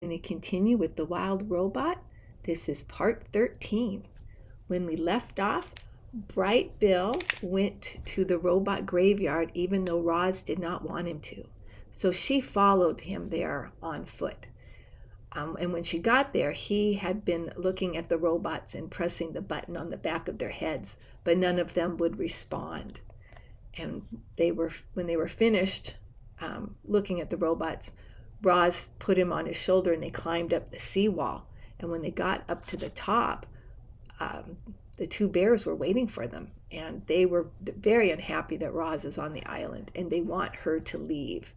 Going to continue with the wild robot. This is part 13. When we left off, Bright Bill went to the robot graveyard even though Roz did not want him to. So she followed him there on foot. And when she got there, he had been looking at the robots and pressing the button on the back of their heads, but none of them would respond. And when they were finished looking at the robots, Roz put him on his shoulder and they climbed up the seawall. And when they got up to the top, the two bears were waiting for them. And they were very unhappy that Roz is on the island and they want her to leave.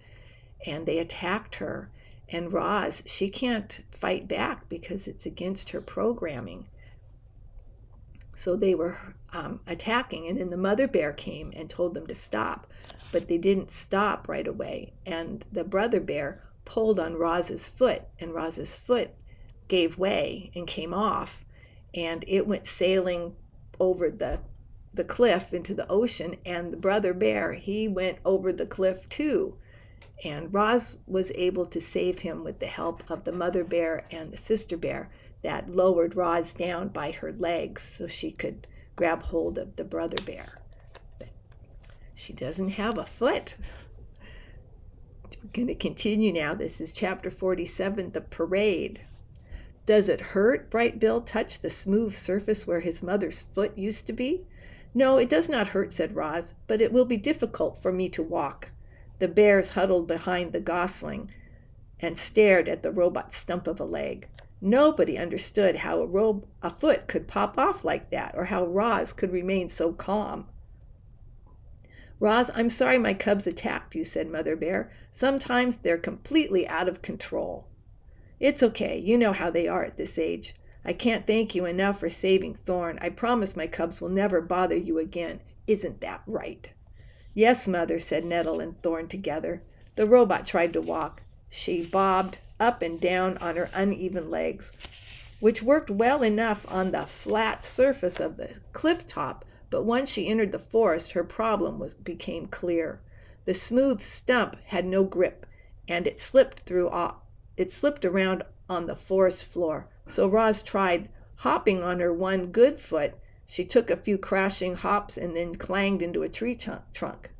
And they attacked her. And Roz, she can't fight back because it's against her programming. So they were attacking, and then the mother bear came and told them to stop, but they didn't stop right away. And the brother bear pulled on Roz's foot, and Roz's foot gave way and came off, and it went sailing over the cliff into the ocean, and the brother bear, he went over the cliff too. And Roz was able to save him with the help of the mother bear and the sister bear that lowered Roz down by her legs so she could grab hold of the brother bear. But she doesn't have a foot. We're going to continue now. This is chapter 47, the parade. Does it hurt? Bright Bill touched the smooth surface where his mother's foot used to be. No, it does not hurt, said Roz, but it will be difficult for me to walk. The bears huddled behind the gosling and stared at the robot's stump of a leg. Nobody understood how a foot could pop off like that, or how Roz could remain so calm. Roz, I'm sorry my cubs attacked you, said Mother Bear. Sometimes they're completely out of control. It's okay. You know how they are at this age. I can't thank you enough for saving Thorn. I promise my cubs will never bother you again. Isn't that right? Yes, Mother, said Nettle and Thorn together. The robot tried to walk. She bobbed up and down on her uneven legs, which worked well enough on the flat surface of the cliff top, but once she entered the forest, her problem became clear. The smooth stump had no grip, and it slipped around on the forest floor. So Roz tried hopping on her one good foot. She took a few crashing hops and then clanged into a tree trunk.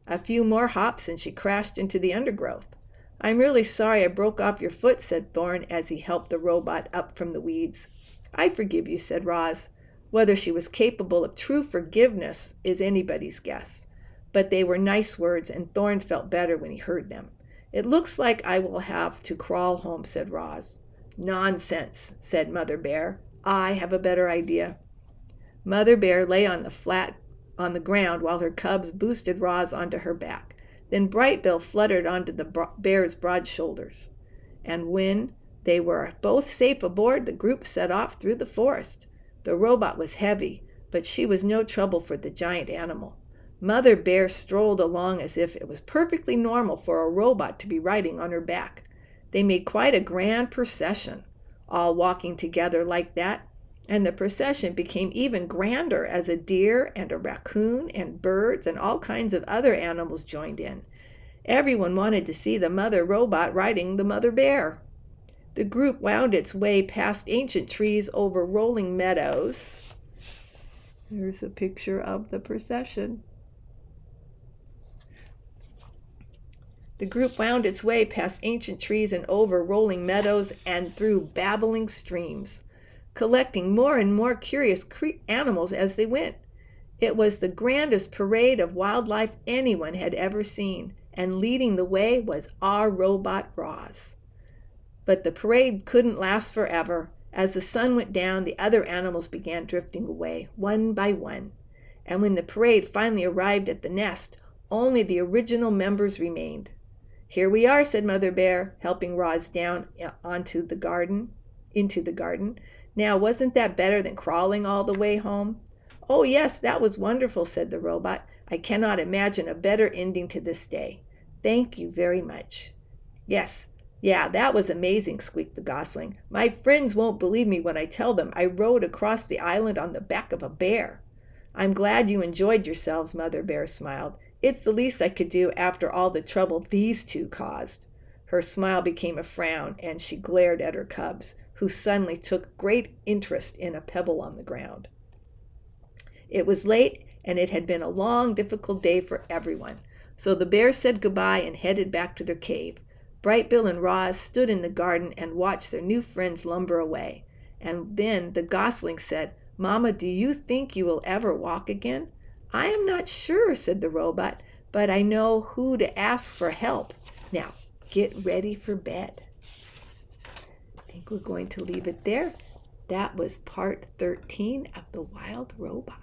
A few more hops and she crashed into the undergrowth. I'm really sorry I broke off your foot, said Thorn as he helped the robot up from the weeds. I forgive you, said Roz. Whether she was capable of true forgiveness is anybody's guess. But they were nice words, and Thorn felt better when he heard them. It looks like I will have to crawl home, said Roz. Nonsense, said Mother Bear. I have a better idea. Mother Bear lay on the ground while her cubs boosted Roz onto her back. Then Bright Bill fluttered onto the bear's broad shoulders. And when they were both safe aboard, the group set off through the forest. The robot was heavy, but she was no trouble for the giant animal. Mother Bear strolled along as if it was perfectly normal for a robot to be riding on her back. They made quite a grand procession, all walking together like that, and the procession became even grander as a deer and a raccoon and birds and all kinds of other animals joined in. Everyone wanted to see the mother robot riding the mother bear. The group wound its way past ancient trees over rolling meadows. There's a picture of the procession. The group wound its way past ancient trees and over rolling meadows and through babbling streams, collecting more and more curious animals as they went. It was the grandest parade of wildlife anyone had ever seen, and leading the way was our robot Roz. But the parade couldn't last forever. As the sun went down, the other animals began drifting away, one by one. And when the parade finally arrived at the nest, only the original members remained. Here we are, said Mother Bear, helping Roz down into the garden. Now, wasn't that better than crawling all the way home? Oh, yes, that was wonderful, said the robot. I cannot imagine a better ending to this day. Thank you very much. Yes, yeah, that was amazing, squeaked the gosling. My friends won't believe me when I tell them I rode across the island on the back of a bear. I'm glad you enjoyed yourselves, Mother Bear smiled. It's the least I could do after all the trouble these two caused. Her smile became a frown, and she glared at her cubs, who suddenly took great interest in a pebble on the ground. It was late, and it had been a long, difficult day for everyone. So the bears said goodbye and headed back to their cave. Bright Bill and Roz stood in the garden and watched their new friends lumber away. And then the gosling said, "Mama, do you think you will ever walk again?" "I am not sure," said the robot, "but I know who to ask for help. Now, get ready for bed." I think we're going to leave it there. That was part 13 of The Wild Robot.